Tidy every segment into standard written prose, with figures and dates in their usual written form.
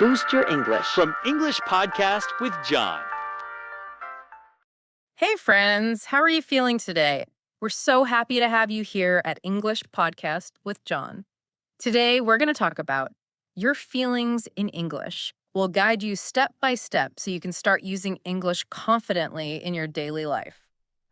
Boost your English. From English Podcast with John. Hey, friends. How are you feeling today? We're so happy to have you here at English Podcast with John. Today, we're going to talk about your feelings in English. We'll guide you step by step so you can start using English confidently in your daily life.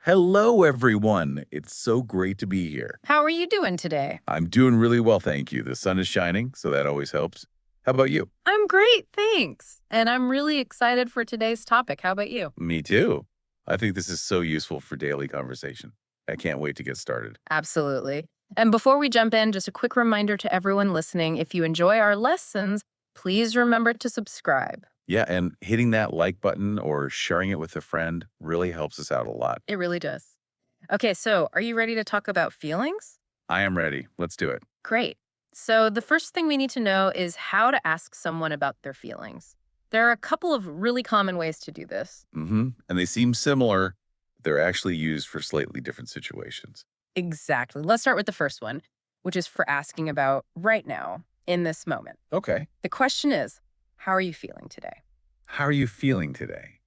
Hello, everyone. It's so great to be here. How are you doing today? I'm doing really well, thank you. The sun is shining, so that always helps. How about you? I'm great, thanks. And I'm really excited for today's topic. How about you? Me too. I think this is so useful for daily conversation. I can't wait to get started. Absolutely. And before we jump in, just a quick reminder to everyone listening, if you enjoy our lessons, please remember to subscribe. Yeah, and hitting that like button or sharing it with a friend really helps us out a lot. It really does. Okay, so are you ready to talk about feelings? I am ready. Let's do it. Great. So the first thing we need to know is how to ask someone about their feelings. There are a couple of really common ways to do this. And they seem similar. They're actually used for slightly different situations. Exactly. Let's start with the first one, which is for asking about right now, in this moment. Okay. The question is, how are you feeling today? How are you feeling today?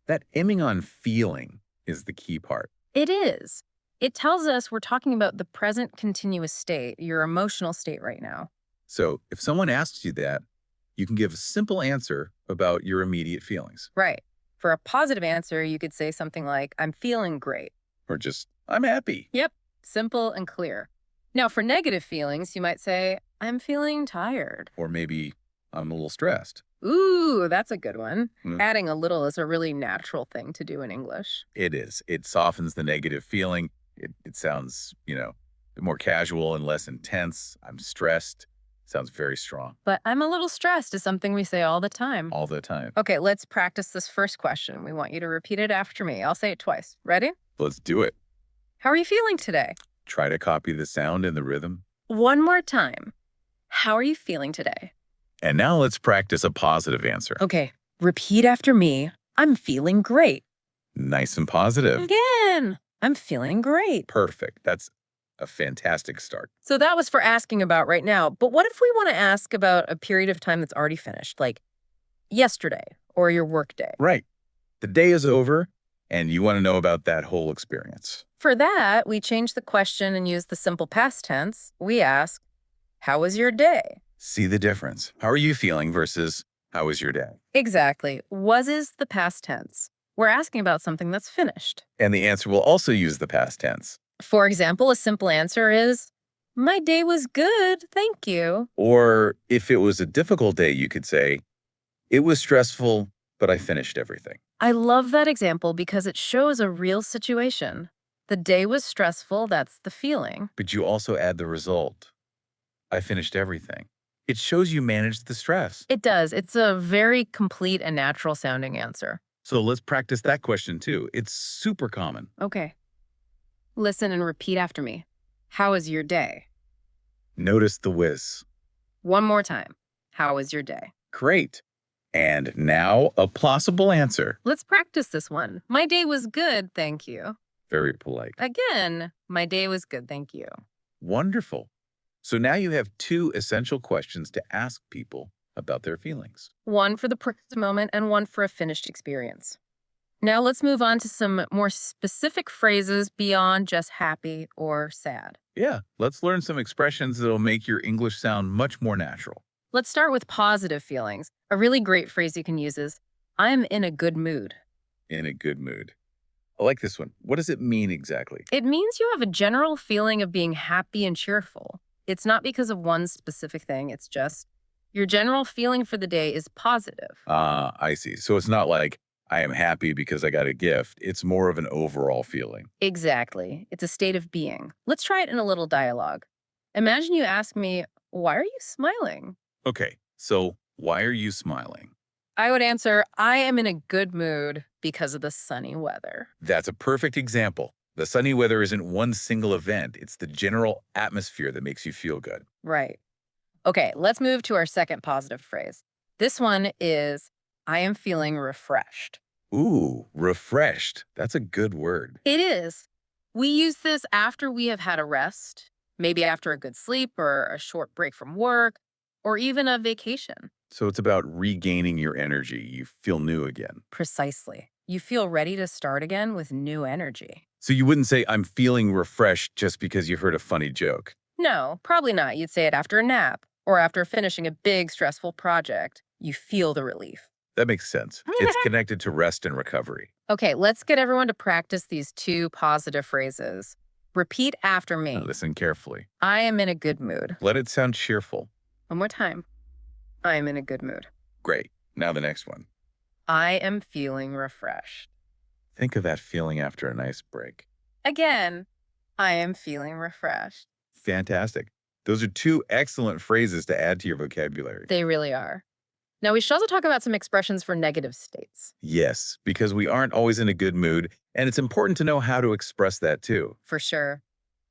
That aiming on feeling is the key part. It is. It tells us we're talking about the present continuous state, your emotional state right now. So if someone asks you that, you can give a simple answer about your immediate feelings. Right. For a positive answer, you could say something like, I'm feeling great. Or just, I'm happy. Yep. Simple and clear. Now, for negative feelings, you might say, I'm feeling tired. Or maybe, I'm a little stressed. Ooh, that's a good one. Mm. Adding a little is a really natural thing to do in English. It is. It softens the negative feeling. It sounds, more casual and less intense. I'm stressed. Sounds very strong But I'm a little stressed is something we say all the time. all the time. Okay, let's practice this first question. We want you to repeat it after me. I'll say it twice. Ready? Let's do it. How are you feeling today? Try to copy the sound and the rhythm. One more time. How are you feeling today? And now let's practice a positive answer. Okay, repeat after me. I'm feeling great. Nice and positive. Again, I'm feeling great. Perfect. That's a fantastic start. So that was for asking about right now. But what if we want to ask about a period of time that's already finished, like yesterday or your work day? Right. The day is over, and you want to know about that whole experience. For that, we change the question and use the simple past tense. We ask, how was your day? See the difference. How are you feeling versus how was your day? Exactly. Was is the past tense. We're asking about something that's finished. And the answer will also use the past tense. For example, a simple answer is, my day was good, thank you. Or if it was a difficult day, you could say, it was stressful, but I finished everything. I love that example because it shows a real situation. The day was stressful, that's the feeling. But you also add the result. I finished everything. It shows you managed the stress. It does. It's a very complete and natural sounding answer. So let's practice that question too. It's super common. Okay. Listen and repeat after me. How was your day? Notice the whiz. One more time. How was your day? Great. And now a plausible answer. Let's practice this one. My day was good, thank you. Very polite. Again, my day was good, thank you. Wonderful. So now you have two essential questions to ask people about their feelings. One for the present moment and one for a finished experience. Now let's move on to some more specific phrases beyond just happy or sad. Yeah, let's learn some expressions that'll make your English sound much more natural. Let's start with positive feelings. A really great phrase you can use is, I'm in a good mood. In a good mood. I like this one. What does it mean exactly? It means you have a general feeling of being happy and cheerful. It's not because of one specific thing. It's just your general feeling for the day is positive. I see. So it's not like I am happy because I got a gift. It's more of an overall feeling. Exactly. It's a state of being. Let's try it in a little dialogue. Imagine you ask me, why are you smiling? Okay, so why are you smiling? I would answer, I am in a good mood because of the sunny weather. That's a perfect example. The sunny weather isn't one single event. It's the general atmosphere that makes you feel good. Right. Okay, let's move to our second positive phrase. This one is, I am feeling refreshed. Ooh, refreshed. That's a good word. It is. We use this after we have had a rest, maybe after a good sleep or a short break from work, or even a vacation. So it's about regaining your energy. You feel new again. Precisely. You feel ready to start again with new energy. So you wouldn't say, I'm feeling refreshed just because you heard a funny joke. No, probably not. You'd say it after a nap or after finishing a big, stressful project. You feel the relief. That makes sense. It's connected to rest and recovery. Okay, let's get everyone to practice these two positive phrases. Repeat after me. Now listen carefully. I am in a good mood. Let it sound cheerful. One more time. I am in a good mood. Great. Now the next one. I am feeling refreshed. Think of that feeling after a nice break. Again, I am feeling refreshed. Fantastic. Those are two excellent phrases to add to your vocabulary. They really are. Now, we should also talk about some expressions for negative states. Yes, because we aren't always in a good mood, and it's important to know how to express that too. For sure.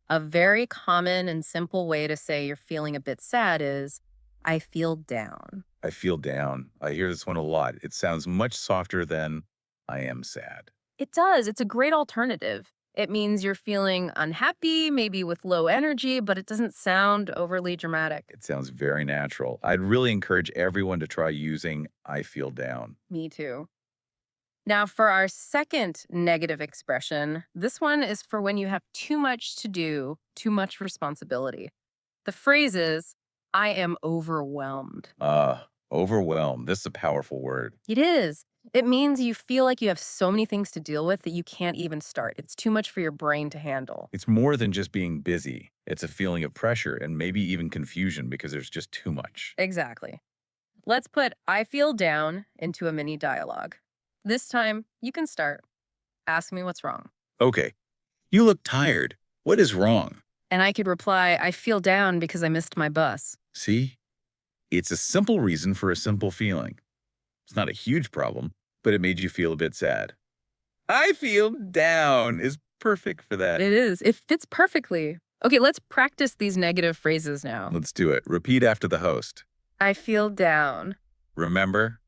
A very common and simple way to say you're feeling a bit sad is, I feel down. I feel down. I hear this one a lot. It sounds much softer than I am sad. It does. It's a great alternative. It means you're feeling unhappy, maybe with low energy, but it doesn't sound overly dramatic. It sounds very natural. I'd really encourage everyone to try using I feel down. Me too. Now, for our second negative expression, this one is for when you have too much to do, too much responsibility. The phrase is, I am overwhelmed. Overwhelmed. This is a powerful word. It is. It means you feel like you have so many things to deal with that you can't even start. It's too much for your brain to handle. It's more than just being busy. It's a feeling of pressure and maybe even confusion because there's just too much. Exactly. Let's put I feel down into a mini dialogue. This time, you can start. Ask me what's wrong. Okay. You look tired. What is wrong? And I could reply, I feel down because I missed my bus. See? It's a simple reason for a simple feeling. It's not a huge problem, but it made you feel a bit sad. I feel down is perfect for that. It is. It fits perfectly. Okay, let's practice these negative phrases now. Let's do it. Repeat after the host. I feel down. Remember,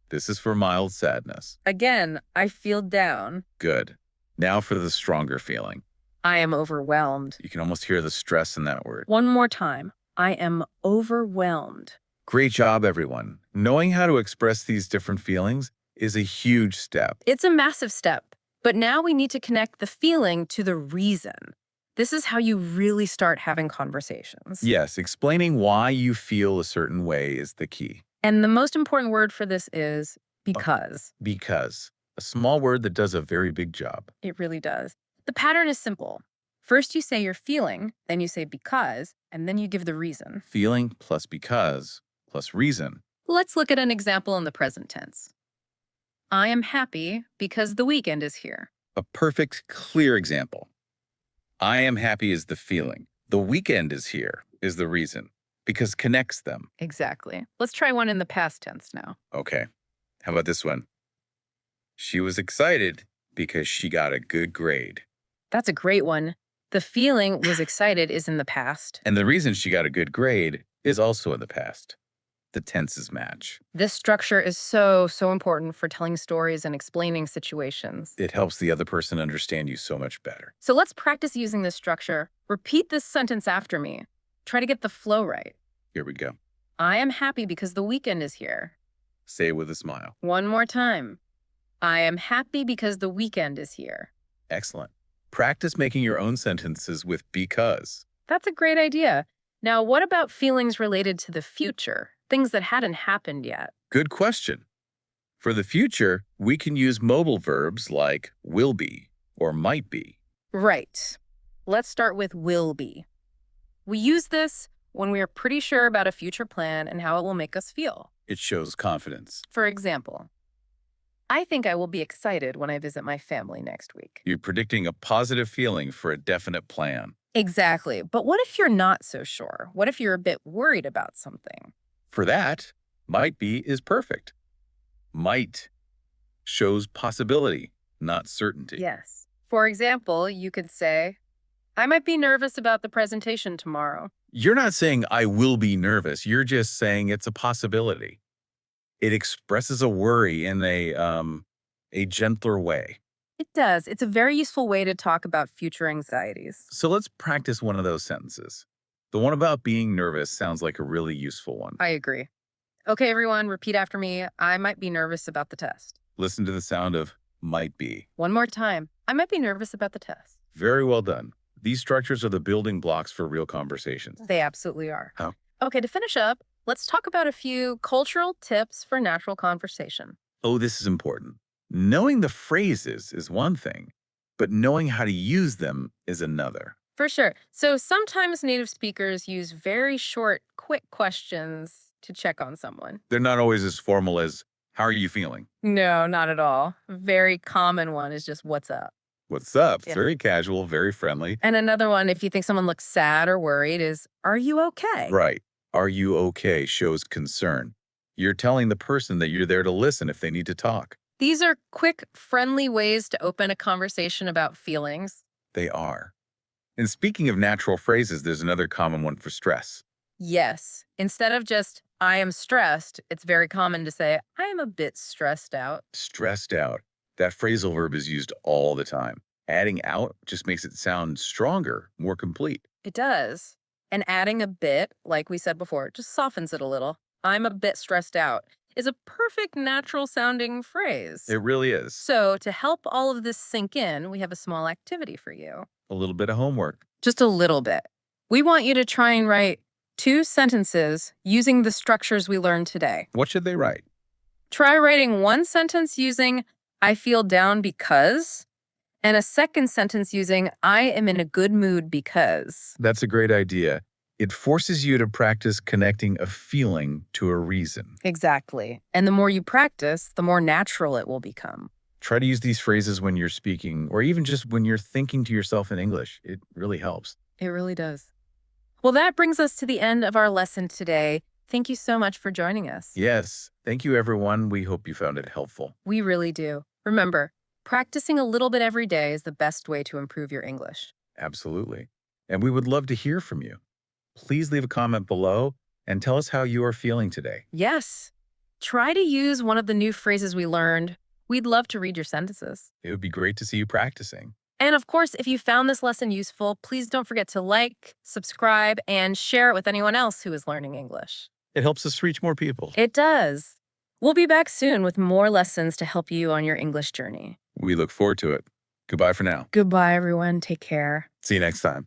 this is for mild sadness. Again, I feel down. Good. Now for the stronger feeling. I am overwhelmed. You can almost hear the stress in that word. One more time. I am overwhelmed. Great job, everyone. Knowing how to express these different feelings is a huge step. It's a massive step, but now we need to connect the feeling to the reason. This is how you really start having conversations. Yes, explaining why you feel a certain way is the key. And the most important word for this is because. Because. A small word that does a very big job. It really does. The pattern is simple. First, you say you're feeling, then you say because, and then you give the reason. Feeling plus because plus reason. Let's look at an example in the present tense. I am happy because the weekend is here. A perfect, clear example. I am happy is the feeling. The weekend is here is the reason, because connects them. Exactly. Let's try one in the past tense now. Okay. How about this one? She was excited because she got a good grade. That's a great one. The feeling was excited is in the past. And the reason she got a good grade is also in the past. The tenses match. This structure is so important for telling stories and explaining situations. It helps the other person understand you so much better. So let's practice using this structure. Repeat this sentence after me. Try to get the flow right. Here we go. I am happy because the weekend is here. Say it with a smile. One more time. I am happy because the weekend is here. Excellent. Practice making your own sentences with because. That's a great idea. Now, what about feelings related to the future? Things that hadn't happened yet. Good question. For the future, we can use mobile verbs like will be or might be. Right. Let's start with will be. We use this when we are pretty sure about a future plan and how it will make us feel. It shows confidence. For example, I think I will be excited when I visit my family next week. You're predicting a positive feeling for a definite plan. Exactly. But what if you're not so sure? What if you're a bit worried about something? For that, might be is perfect. Might shows possibility, not certainty. Yes. For example, you could say, I might be nervous about the presentation tomorrow. You're not saying I will be nervous. You're just saying it's a possibility. It expresses a worry in a gentler way. It does. It's a very useful way to talk about future anxieties. So let's practice one of those sentences. The one about being nervous sounds like a really useful one. I agree. Okay, everyone, repeat after me. I might be nervous about the test. Listen to the sound of might be. One more time. I might be nervous about the test. Very well done. These structures are the building blocks for real conversations. They absolutely are. How? Okay, to finish up, let's talk about a few cultural tips for natural conversation. Oh, this is important. Knowing the phrases is one thing, but knowing how to use them is another. For sure. So sometimes native speakers use very short, quick questions to check on someone. They're not always as formal as, how are you feeling? No, not at all. A very common one is just what's up. What's up? It's Yeah. very casual, very friendly. And another one, if you think someone looks sad or worried, is are you okay? Right. Are you okay shows concern. You're telling the person that you're there to listen if they need to talk. These are quick, friendly ways to open a conversation about feelings. They are. And speaking of natural phrases, there's another common one for stress. Yes. Instead of just, I am stressed, it's very common to say, I am a bit stressed out. Stressed out. That phrasal verb is used all the time. Adding out just makes it sound stronger, more complete. It does. And adding a bit, like we said before, just softens it a little. I'm a bit stressed out is a perfect natural sounding phrase. It really is. So, to help all of this sink in, we have a small activity for you. A little bit of homework. Just a little bit. We want you to try and write 2 sentences using the structures we learned today. What should they write? Try writing one sentence using I feel down because, and a second sentence using I am in a good mood because. That's a great idea. It forces you to practice connecting a feeling to a reason. Exactly. And the more you practice, the more natural it will become. Try to use these phrases when you're speaking, or even just when you're thinking to yourself in English. It really helps. It really does. Well, that brings us to the end of our lesson today. Thank you so much for joining us. Yes. Thank you, everyone. We hope you found it helpful. We really do. Remember, practicing a little bit every day is the best way to improve your English. Absolutely. And we would love to hear from you. Please leave a comment below and tell us how you are feeling today. Yes. Try to use one of the new phrases we learned. We'd love to read your sentences. It would be great to see you practicing. And of course, if you found this lesson useful, please don't forget to like, subscribe, and share it with anyone else who is learning English. It helps us reach more people. It does. We'll be back soon with more lessons to help you on your English journey. We look forward to it. Goodbye for now. Goodbye, everyone. Take care. See you next time.